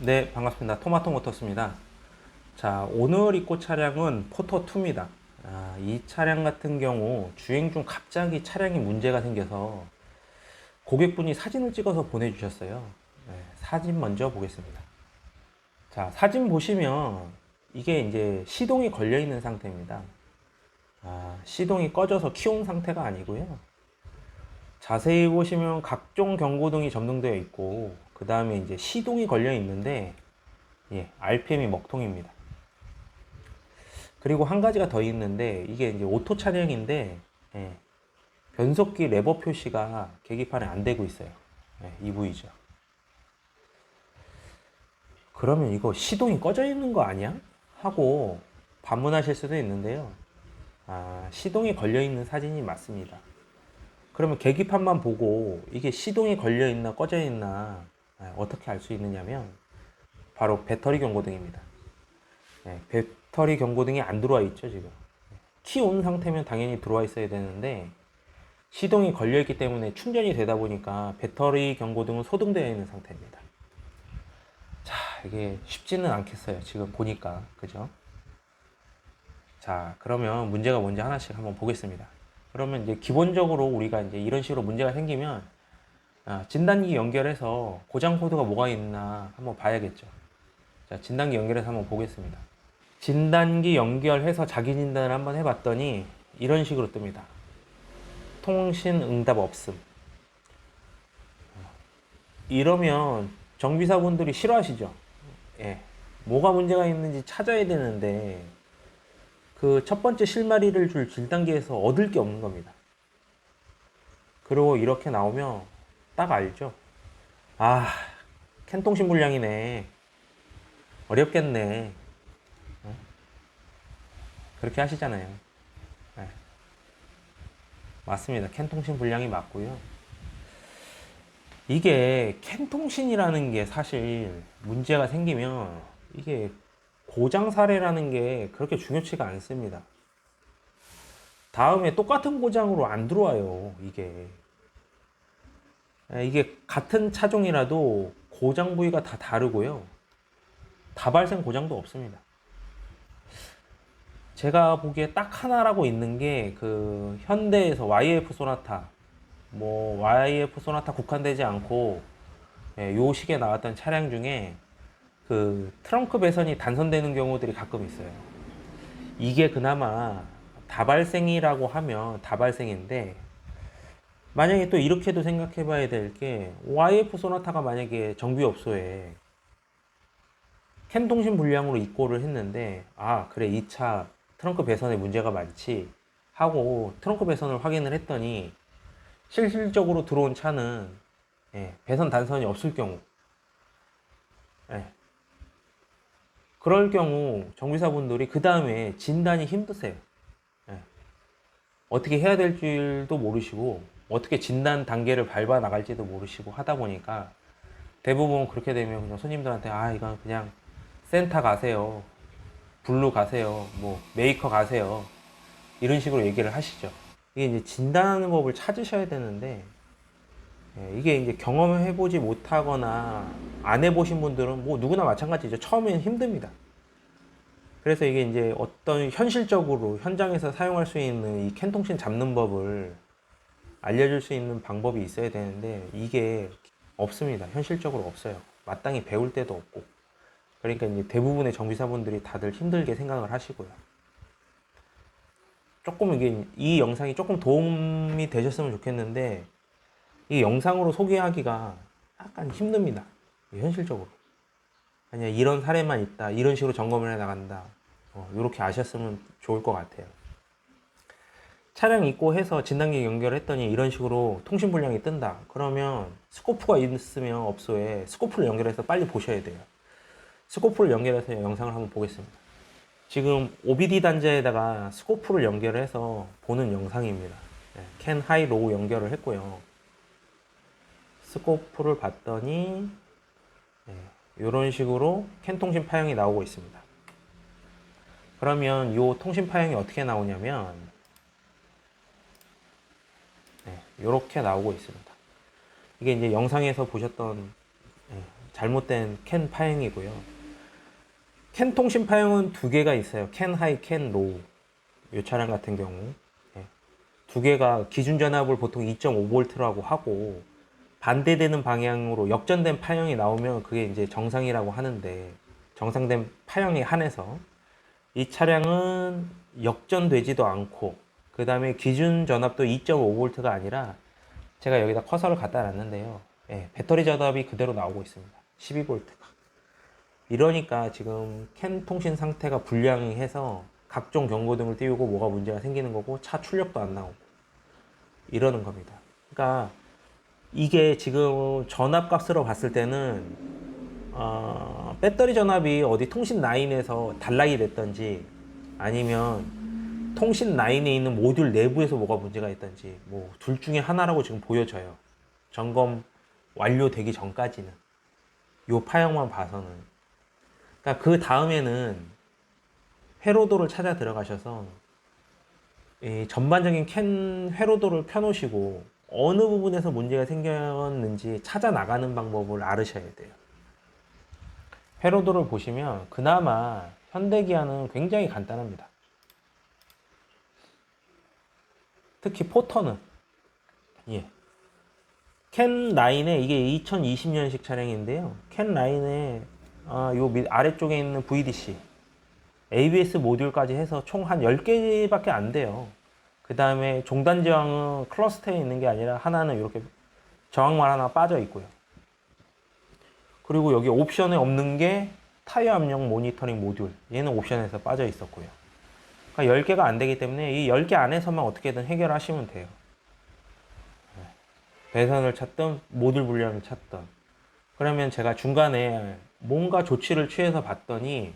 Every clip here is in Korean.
네, 반갑습니다. 토마토 모터스입니다. 자, 오늘 입고 차량은 포터2입니다. 이 차량 같은 경우 주행 중 갑자기 차량이 문제가 생겨서 고객분이 사진을 찍어서 보내주셨어요. 네, 사진 먼저 보겠습니다. 자, 사진 보시면 이게 이제 시동이 걸려 있는 상태입니다. 시동이 꺼져서 키온 상태가 아니고요. 자세히 보시면 각종 경고등이 점등되어 있고, 그 다음에 이제 시동이 걸려 있는데, RPM이 먹통입니다. 그리고 한 가지가 더 있는데 이게 이제 오토 차량인데 변속기 레버 표시가 계기판에 안 되고 있어요. EV죠. 그러면 이거 시동이 꺼져 있는 거 아니야? 하고 반문하실 수도 있는데요. 시동이 걸려 있는 사진이 맞습니다. 그러면 계기판만 보고 이게 시동이 걸려 있나 꺼져 있나 어떻게 알 수 있느냐면 바로 배터리 경고등입니다. 배터리 경고등이 안 들어와 있죠, 지금. 키 온 상태면 당연히 들어와 있어야 되는데, 시동이 걸려 있기 때문에 충전이 되다 보니까 배터리 경고등은 소등되어 있는 상태입니다. 자, 이게 쉽지는 않겠어요, 지금 보니까. 그죠? 자, 그러면 문제가 뭔지 하나씩 한번 보겠습니다. 그러면 이제 기본적으로 우리가 이제 이런 식으로 문제가 생기면, 진단기 연결해서 고장 코드가 뭐가 있나 한번 봐야겠죠. 자, 진단기 연결해서 한번 보겠습니다. 진단기 연결해서 자기 진단을 한번 해봤더니 이런 식으로 뜹니다. 통신 응답 없음. 이러면 정비사분들이 싫어하시죠. 뭐가 문제가 있는지 찾아야 되는데 그 첫 번째 실마리를 줄 진단기에서 얻을 게 없는 겁니다. 그리고 이렇게 나오면 딱 알죠. 아, 캔통신 불량이네. 어렵겠네. 그렇게 하시잖아요. 네, 맞습니다. 캔통신 불량이 맞고요. 이게 캔통신이라는 게 사실 문제가 생기면 이게 고장 사례라는 게 그렇게 중요치가 않습니다. 다음에 똑같은 고장으로 안 들어와요, 이게. 이게 같은 차종이라도 고장 부위가 다 다르고요. 다발생 고장도 없습니다. 제가 보기에 딱 하나라고 있는 게 그 현대에서 YF 소나타, 뭐 YF 소나타 국한되지 않고 요 시기에 나왔던 차량 중에 그 트렁크 배선이 단선되는 경우들이 가끔 있어요. 이게 그나마 다발생이라고 하면 다발생인데, 만약에 또 이렇게도 생각해 봐야 될 게 YF 소나타가 만약에 정비업소에 캔 통신 불량으로 입고를 했는데, 그래, 이 차 트렁크 배선에 문제가 많지 하고 트렁크 배선을 확인을 했더니 실질적으로 들어온 차는 배선 단선이 없을 경우, 예, 그럴 경우 정비사분들이 그 다음에 진단이 힘드세요. 예. 어떻게 해야 될 줄도 모르시고 어떻게 진단 단계를 밟아 나갈지도 모르시고 하다 보니까 대부분 그렇게 되면 그냥 손님들한테 이건 그냥 센터 가세요, 블루 가세요, 뭐 메이커 가세요, 이런 식으로 얘기를 하시죠. 이게 이제 진단하는 법을 찾으셔야 되는데, 이게 이제 경험해보지 못하거나 안 해보신 분들은 뭐 누구나 마찬가지죠. 처음엔 힘듭니다. 그래서 이게 이제 어떤 현실적으로 현장에서 사용할 수 있는 이 캔통신 잡는 법을 알려줄 수 있는 방법이 있어야 되는데 이게 없습니다. 현실적으로 없어요. 마땅히 배울 때도 없고. 그러니까 이제 대부분의 정비사분들이 다들 힘들게 생각을 하시고요. 조금 이게 이 영상이 조금 도움이 되셨으면 좋겠는데 이 영상으로 소개하기가 약간 힘듭니다. 현실적으로. 아니야, 이런 사례만 있다, 이런 식으로 점검을 해 나간다, 이렇게 아셨으면 좋을 것 같아요. 차량 입고 해서 진단기 연결했더니 이런 식으로 통신 불량이 뜬다. 그러면 스코프가 있으면 업소에 스코프를 연결해서 빨리 보셔야 돼요. 스코프를 연결해서 영상을 한번 보겠습니다. 지금 OBD 단자에다가 스코프를 연결해서 보는 영상입니다. 캔 하이 로우 연결을 했고요. 스코프를 봤더니 이런 식으로 캔 통신 파형이 나오고 있습니다. 그러면 이 통신 파형이 어떻게 나오냐면 이렇게 나오고 있습니다. 이게 이제 영상에서 보셨던 잘못된 캔 파형이고요. 캔 통신 파형은 두 개가 있어요. 캔 하이, 캔 로우. 이 차량 같은 경우 두 개가 기준 전압을 보통 2.5V라고 하고 반대되는 방향으로 역전된 파형이 나오면 그게 이제 정상이라고 하는데, 정상된 파형에 한해서 이 차량은 역전되지도 않고, 그 다음에 기준 전압도 2.5V가 아니라 제가 여기다 커서를 갖다 놨는데요. 예, 배터리 전압이 그대로 나오고 있습니다. 12V가. 이러니까 지금 캔 통신 상태가 불량해서 각종 경고등을 띄우고 뭐가 문제가 생기는 거고, 차 출력도 안 나오고 이러는 겁니다. 그러니까 이게 지금 전압 값으로 봤을 때는 배터리 전압이 어디 통신 라인에서 단락이 됐던지, 아니면 통신 라인에 있는 모듈 내부에서 뭐가 문제가 있던지, 뭐 둘 중에 하나라고 지금 보여져요. 점검 완료되기 전까지는, 요 파형만 봐서는. 그러니까 그 다음에는 회로도를 찾아 들어가셔서 이 전반적인 캔 회로도를 펴놓으시고 어느 부분에서 문제가 생겼는지 찾아 나가는 방법을 알으셔야 돼요. 회로도를 보시면 그나마 현대기아는 굉장히 간단합니다. 특히 포터는, 예, 캔 라인에, 이게 2020년식 차량인데요. 캔 라인에 요 아래쪽에 있는 VDC, ABS 모듈까지 해서 총 한 10개밖에 안 돼요. 그 다음에 종단 저항은 클러스터에 있는 게 아니라 하나는 이렇게 저항만 하나 빠져 있고요. 그리고 여기 옵션에 없는 게 타이어 압력 모니터링 모듈, 얘는 옵션에서 빠져 있었고요. 그러니까 10개가 안 되기 때문에 이 10개 안에서만 어떻게든 해결하시면 돼요. 배선을 찾든 모듈 불량을 찾든. 그러면 제가 중간에 뭔가 조치를 취해서 봤더니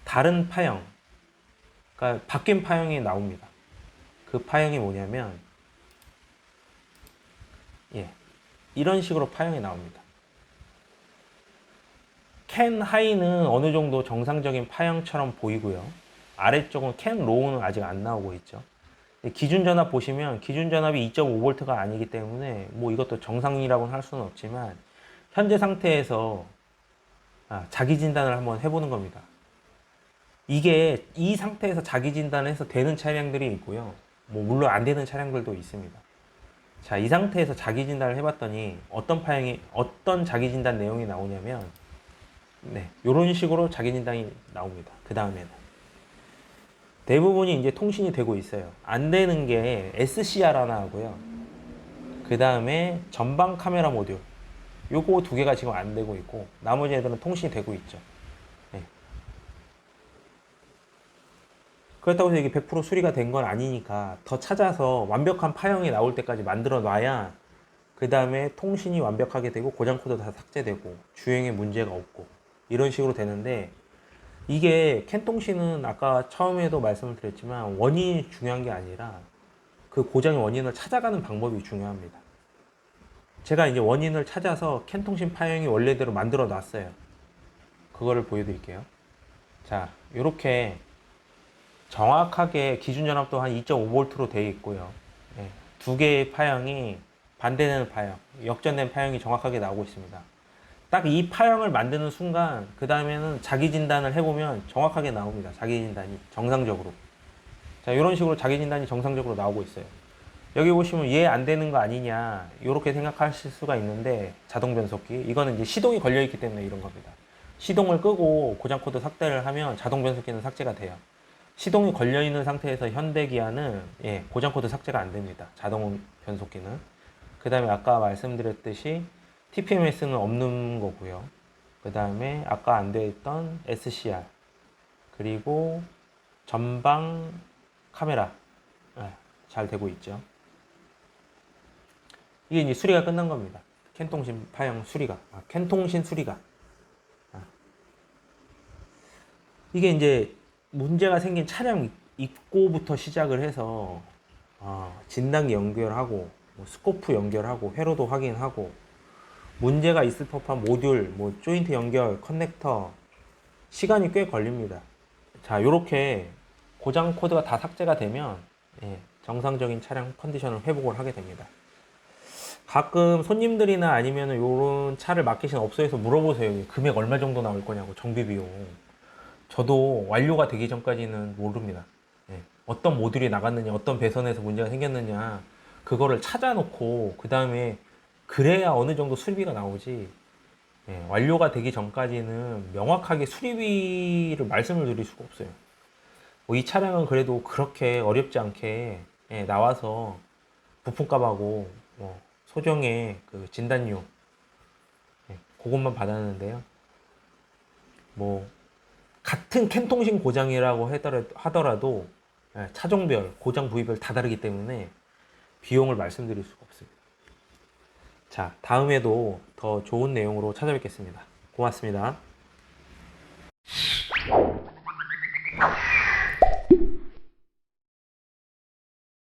다른 파형, 그러니까 바뀐 파형이 나옵니다. 그 파형이 뭐냐면, 예, 이런 식으로 파형이 나옵니다. 캔 하이는 어느 정도 정상적인 파형처럼 보이고요. 아래쪽은 캔 로우는 아직 안 나오고 있죠. 기준 전압 보시면 기준 전압이 2.5V가 아니기 때문에 뭐 이것도 정상이라고는 할 수는 없지만, 현재 상태에서 자기 진단을 한번 해보는 겁니다. 이게 이 상태에서 자기 진단을 해서 되는 차량들이 있고요. 뭐 물론 안 되는 차량들도 있습니다. 자, 이 상태에서 자기 진단을 해봤더니 어떤 자기 진단 내용이 나오냐면, 네, 이런 식으로 자기 진단이 나옵니다. 그 다음에는 대부분이 이제 통신이 되고 있어요. 안 되는 게 SCR 하나 하고요. 그 다음에 전방 카메라 모듈, 요거 두 개가 지금 안 되고 있고, 나머지 애들은 통신이 되고 있죠. 네. 그렇다고 해서 이게 100% 수리가 된 건 아니니까 더 찾아서 완벽한 파형이 나올 때까지 만들어 놔야 그 다음에 통신이 완벽하게 되고 고장 코드 다 삭제되고 주행에 문제가 없고 이런 식으로 되는데, 이게 캔통신은 아까 처음에도 말씀을 드렸지만 원인이 중요한 게 아니라 그 고장의 원인을 찾아가는 방법이 중요합니다. 제가 이제 원인을 찾아서 캔통신 파형이 원래대로 만들어 놨어요. 그거를 보여드릴게요. 자, 이렇게 정확하게 기준 전압도 한 2.5V로 되어 있고요. 네, 두 개의 파형이 반대되는 파형, 역전된 파형이 정확하게 나오고 있습니다. 딱 이 파형을 만드는 순간 그 다음에는 자기 진단을 해보면 정확하게 나옵니다. 자기 진단이 정상적으로. 자, 이런 식으로 자기 진단이 정상적으로 나오고 있어요. 여기 보시면 얘 안 되는 거 아니냐 이렇게 생각하실 수가 있는데, 자동 변속기 이거는 이제 시동이 걸려 있기 때문에 이런 겁니다. 시동을 끄고 고장 코드 삭제를 하면 자동 변속기는 삭제가 돼요. 시동이 걸려 있는 상태에서 현대기아는 고장 코드 삭제가 안 됩니다. 자동 변속기는. 그 다음에 아까 말씀드렸듯이 TPMS는 없는 거고요. 그 다음에 아까 안 되어 있던 SCR, 그리고 전방 카메라 잘 되고 있죠. 이게 이제 수리가 끝난 겁니다. 캔통신 파형 수리가, 캔통신 수리가. 이게 이제 문제가 생긴 차량 입고부터 시작을 해서 진단기 연결하고, 뭐 스코프 연결하고, 회로도 확인하고, 문제가 있을 법한 모듈, 뭐 조인트 연결, 커넥터, 시간이 꽤 걸립니다. 자, 요렇게 고장 코드가 다 삭제가 되면 정상적인 차량 컨디션을 회복을 하게 됩니다. 가끔 손님들이나 아니면 요런 차를 맡기신 업소에서 물어보세요. 금액 얼마 정도 나올 거냐고, 정비 비용. 저도 완료가 되기 전까지는 모릅니다. 예. 어떤 모듈이 나갔느냐, 어떤 배선에서 문제가 생겼느냐, 그거를 찾아놓고, 그 다음에 그래야 어느 정도 수리비가 나오지. 예. 완료가 되기 전까지는 명확하게 수리비를 말씀을 드릴 수가 없어요. 이 차량은 그래도 그렇게 어렵지 않게 예, 나와서 부품값하고 뭐 소정의 그 진단료 그것만 받았는데요. 뭐 같은 캔통신 고장이라고 하더라도 차종별 고장 부위별 다 다르기 때문에 비용을 말씀드릴 수가 없습니다. 자, 다음에도 더 좋은 내용으로 찾아뵙겠습니다. 고맙습니다.